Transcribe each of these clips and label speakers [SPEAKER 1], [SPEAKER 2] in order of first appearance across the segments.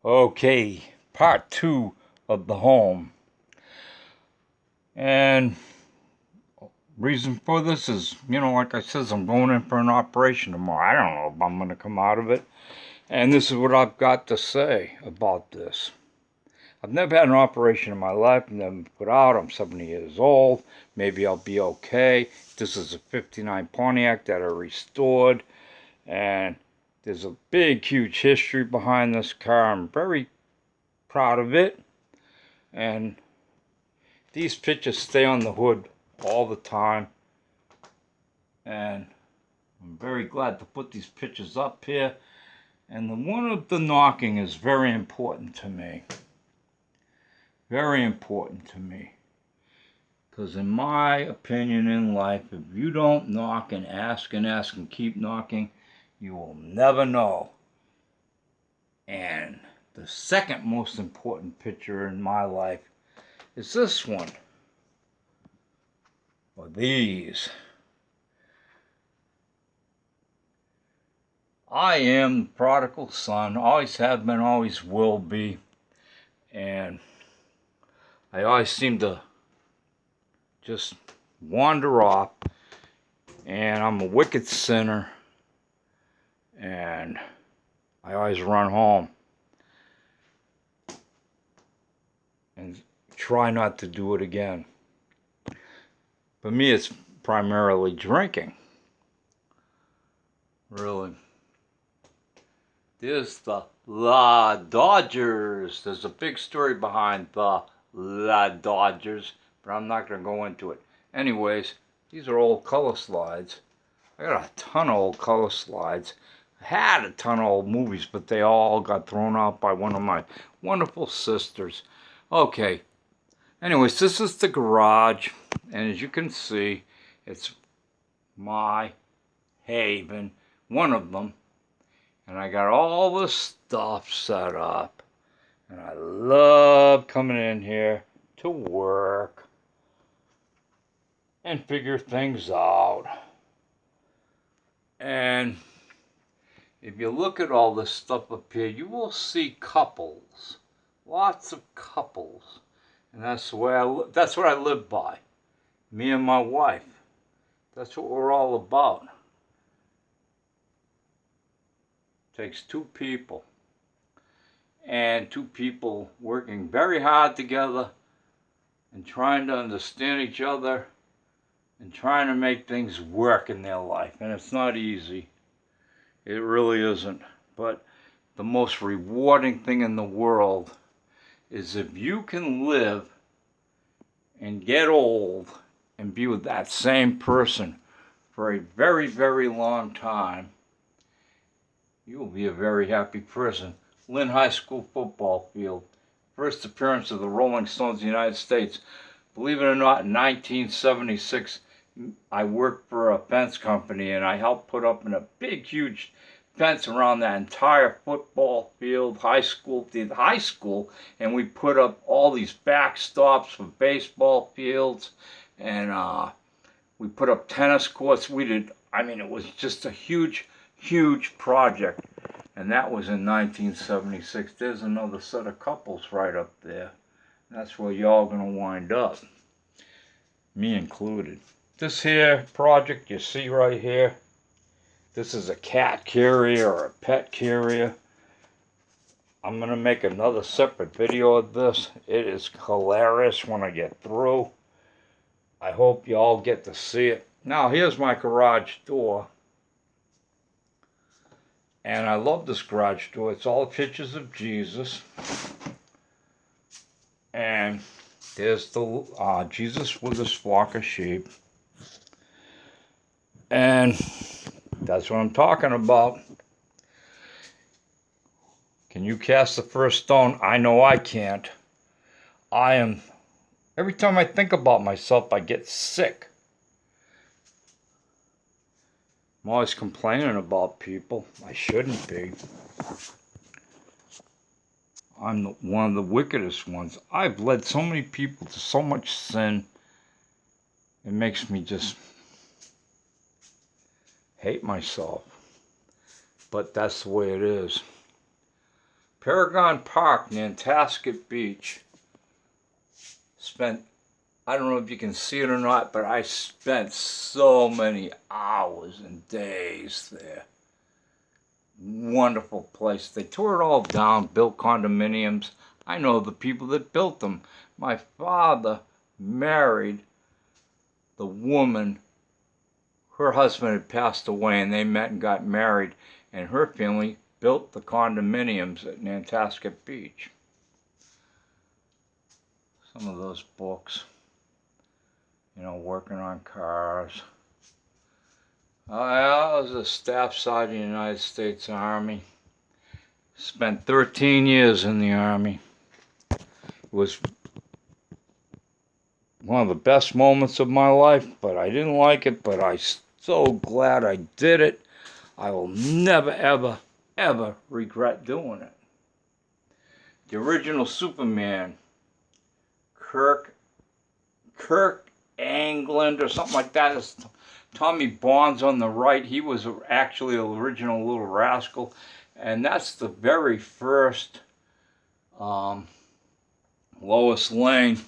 [SPEAKER 1] Okay, part 2 of the home. And reason for this is, like I said, I'm going in for an operation tomorrow. I don't know if I'm going to come out of it. And this is what I've got to say about this. I've never had an operation in my life. I've never been put out. I'm 70 years old. Maybe I'll be okay. This is a 59 Pontiac that I restored. And there's a big, huge history behind this car. I'm very proud of it. And these pictures stay on the hood all the time. And I'm very glad to put these pictures up here. And the one of the knocking is very important to me. Very important to me. Because in my opinion in life, if you don't knock and ask and keep knocking, you will never know. And the second most important picture in my life is this one. Or these. I am the prodigal son, always have been, always will be. And I always seem to just wander off. And I'm a wicked sinner. And I always run home. And try not to do it again. For me, it's primarily drinking. Really. There's the La Dodgers. There's a big story behind the La Dodgers, but I'm not going to go into it. Anyways, these are old color slides. I got a ton of old color slides. I had a ton of old movies, but they all got thrown out by one of my wonderful sisters. Okay. Anyways, this is the garage, and as you can see, it's my haven, one of them. And I got all the stuff set up. And I love coming in here to work and figure things out. And if you look at all this stuff up here, you will see couples. Lots of couples. And that's what I live by. Me and my wife. That's what we're all about. Takes two people, and two people working very hard together and trying to understand each other and trying to make things work in their life. And it's not easy. It really isn't. But the most rewarding thing in the world is if you can live and get old and be with that same person for a very, very long time, you will be a very happy person. Lynn High School football field. First appearance of the Rolling Stones in the United States. Believe it or not, in 1976, I worked for a fence company and I helped put up in a big, huge fence around that entire football field, high school, and we put up all these backstops for baseball fields, and we put up tennis courts. It was just a huge project, and that was in 1976. There's another set of couples right up there. That's where y'all gonna wind up, me included. This here project you see right here, this is a cat carrier or a pet carrier. I'm gonna make another separate video of this. It is hilarious when I get through. I hope y'all get to see it. Now here's my garage door. And I love this garage door. It's all pictures of Jesus. And there's the Jesus with his flock of sheep. And that's what I'm talking about. Can you cast the first stone? I know I can't. Every time I think about myself, I get sick. I'm always complaining about people. I shouldn't be. I'm one of the wickedest ones. I've led so many people to so much sin. It makes me just hate myself. But that's the way it is. Paragon Park, Nantasket Beach. Spent, I don't know if you can see it or not, but I spent so many hours and days there. Wonderful place. They tore it all down, built condominiums. I know the people that built them. My father married the woman. Her husband had passed away, and they met and got married, and her family built the condominiums at Nantasket Beach. Some of those books, you know, working on cars. I was a staff sergeant in the United States Army. Spent 13 years in the Army. It was one of the best moments of my life, but I didn't like it, but I'm so glad I did it. I will never, ever, ever regret doing it. The original Superman, Kirk Angland or something like that, is Tommy Bonds on the right. He was actually the original Little Rascal, and that's the very first Lois Lane.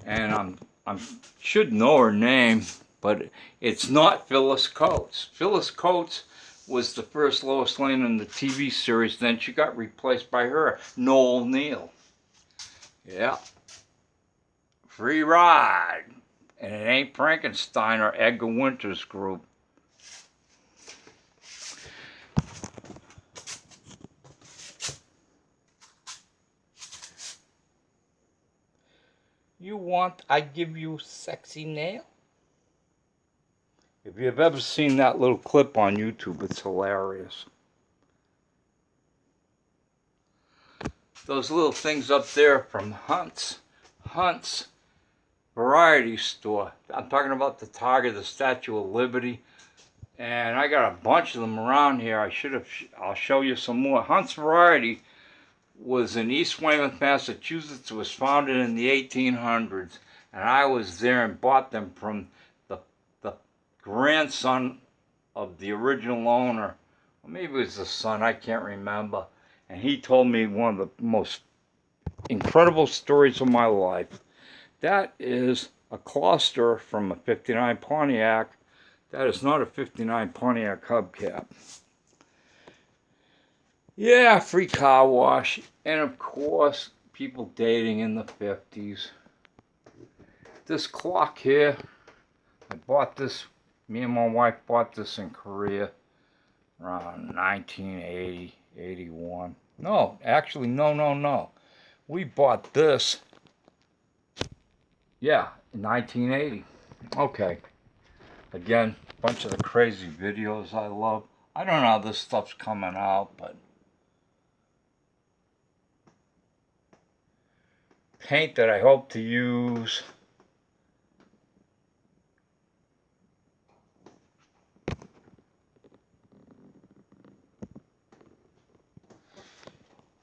[SPEAKER 1] And I should know her name, but it's not Phyllis Coates. Phyllis Coates was the first Lois Lane in the TV series. Then she got replaced by her, Noel Neal. Yeah. Free ride. And it ain't Frankenstein or Edgar Winter's group. You want I give you sexy nail? If you've ever seen that little clip on YouTube, it's hilarious. Those little things up there from Hunt's Variety Store. I'm talking about the Target, the Statue of Liberty. And I got a bunch of them around here. I'll show you some more. Hunt's Variety was in East Weymouth, Massachusetts. It was founded in the 1800s. And I was there and bought them from the grandson of the original owner. Or maybe it was the son, I can't remember. And he told me one of the most incredible stories of my life. That is a cluster from a 59 Pontiac. That is not a 59 Pontiac hubcap. Yeah, free car wash. And of course, people dating in the 50s. This clock here, I bought this, me and my wife bought this in Korea around 1980, 81. No, actually, no. We bought this, yeah, in 1980. Okay. Again, a bunch of the crazy videos I love. I don't know how this stuff's coming out, but paint that I hope to use.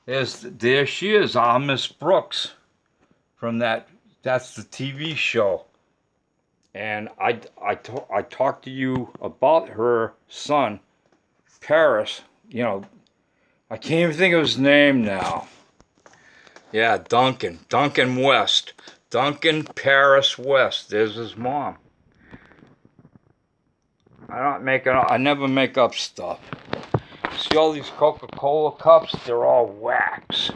[SPEAKER 1] There she is, our Miss Brooks, from that's the TV show. And I talked to you about her son, Paris. You know, I can't even think of his name now. Yeah, Duncan West. Duncan Paris West. There's his mom. I never make up stuff. See all these Coca-Cola cups? They're all wax.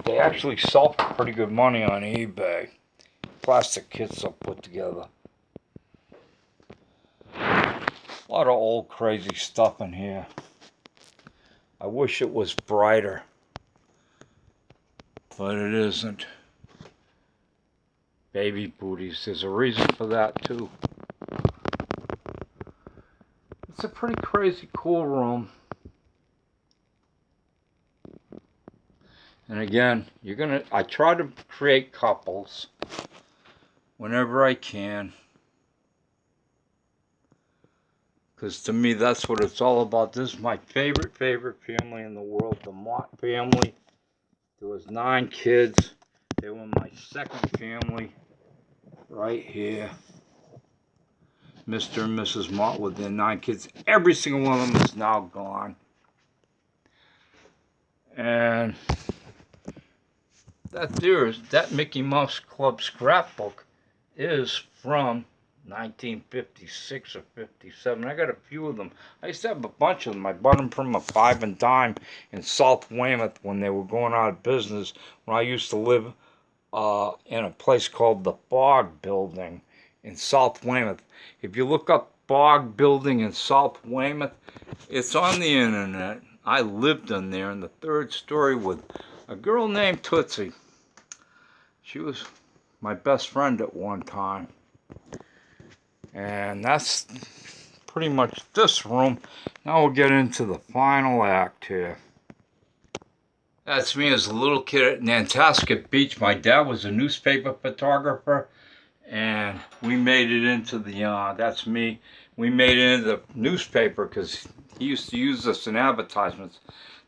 [SPEAKER 1] They actually sell for pretty good money on eBay. Plastic kits are put together. A lot of old crazy stuff in here. I wish it was brighter, but it isn't. Baby booties. There's a reason for that too. It's a pretty crazy cool room. And again, I try to create couples whenever I can. Because to me, that's what it's all about. This is my favorite family in the world, the Mott family. There was 9 kids. They were my second family right here. Mr. and Mrs. Mott with their 9 kids. Every single one of them is now gone. And that Mickey Mouse Club scrapbook is from 1956 or 57. I got a few of them. I used to have a bunch of them. I bought them from a 5 and dime in South Weymouth when they were going out of business, when I used to live in a place called the Bog Building in South Weymouth. If you look up Bog Building in South Weymouth, it's on the internet. I lived in there in the 3rd story with a girl named Tootsie. She was my best friend at one time. And that's pretty much this room. Now we'll get into the final act here. That's me as a little kid at Nantasket Beach. My dad was a newspaper photographer, and we made it into the, that's me. We made it into the newspaper because he used to use us in advertisements.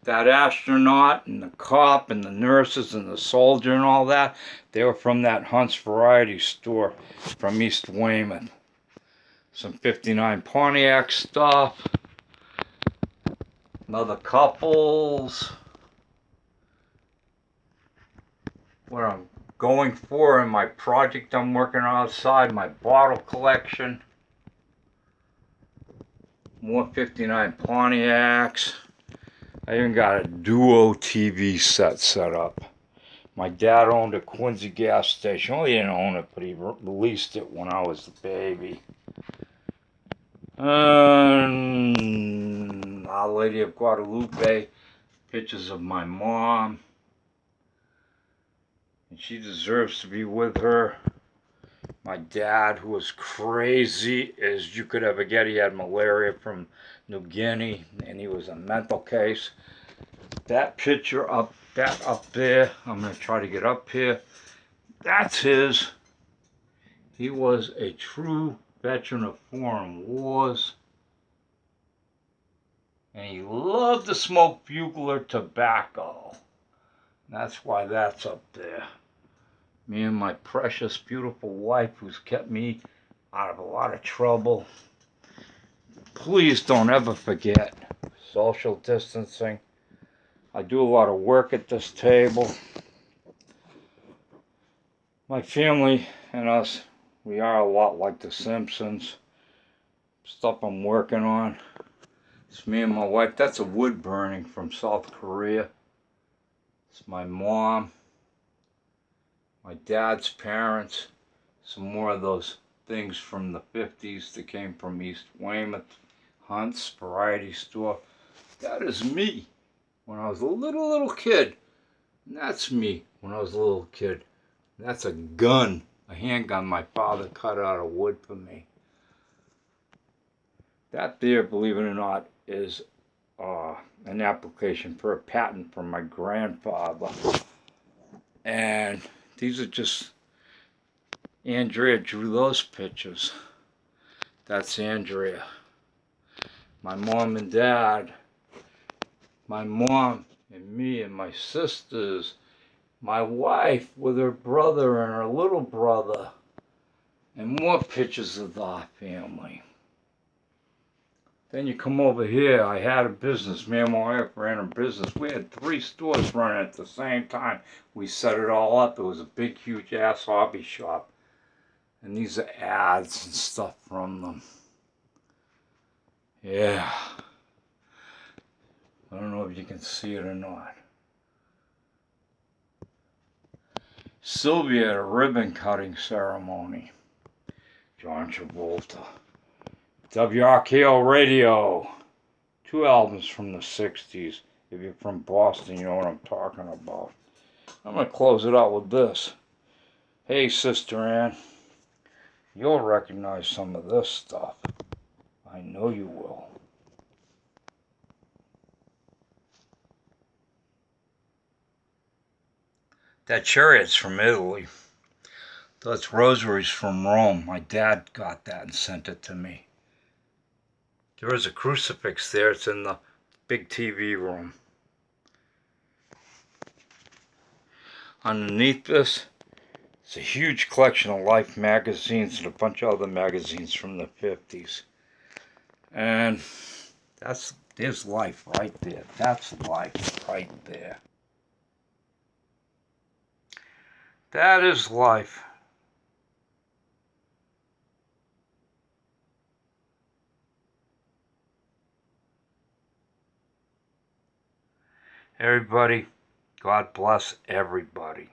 [SPEAKER 1] That astronaut and the cop and the nurses and the soldier and all that, they were from that Hunt's Variety Store from East Weymouth. Some 59 Pontiac stuff. Another couples. What I'm going for in my project I'm working on outside, my bottle collection. More 59 Pontiacs. I even got a duo TV set up. My dad owned a Quincy gas station. Well, he didn't own it, but he leased it when I was a baby. Our Lady of Guadalupe. Pictures of my mom. And she deserves to be with her. My dad, who was crazy as you could ever get. He had malaria from New Guinea, and he was a mental case. That picture up there, I'm going to try to get up here. That's his. He was a true veteran of foreign wars. And he loved to smoke bugler tobacco. That's why that's up there. Me and my precious, beautiful wife, who's kept me out of a lot of trouble. Please don't ever forget social distancing. I do a lot of work at this table. My family and us, we are a lot like the Simpsons. Stuff I'm working on. It's me and my wife. That's a wood burning from South Korea. It's my mom. My dad's parents. Some more of those things from the 50s that came from East Weymouth. Hunt's Variety Store. That is me when I was a little kid. And that's me when I was a little kid. That's a gun, a handgun my father cut out of wood for me. That there, believe it or not, is an application for a patent from my grandfather. And these are just, Andrea drew those pictures. That's Andrea. My mom and dad. My mom and me and my sisters. My wife with her brother and her little brother. And more pictures of our family. Then you come over here. I had a business. Me and my wife ran a business. We had 3 stores running at the same time. We set it all up. It was a big, huge ass hobby shop. And these are ads and stuff from them. Yeah. I don't know if you can see it or not. Sylvia at a ribbon cutting ceremony. John Travolta. WRKL Radio. 2 albums from the 60s. If you're from Boston, you know what I'm talking about. I'm going to close it out with this. Hey, Sister Ann. You'll recognize some of this stuff. I know you will. That chariot's from Italy. That's rosaries from Rome. My dad got that and sent it to me. There is a crucifix there. It's in the big TV room. Underneath this, it's a huge collection of Life magazines and a bunch of other magazines from the 50s. And there's Life right there. That's Life. right there. That is life. Everybody, God bless everybody.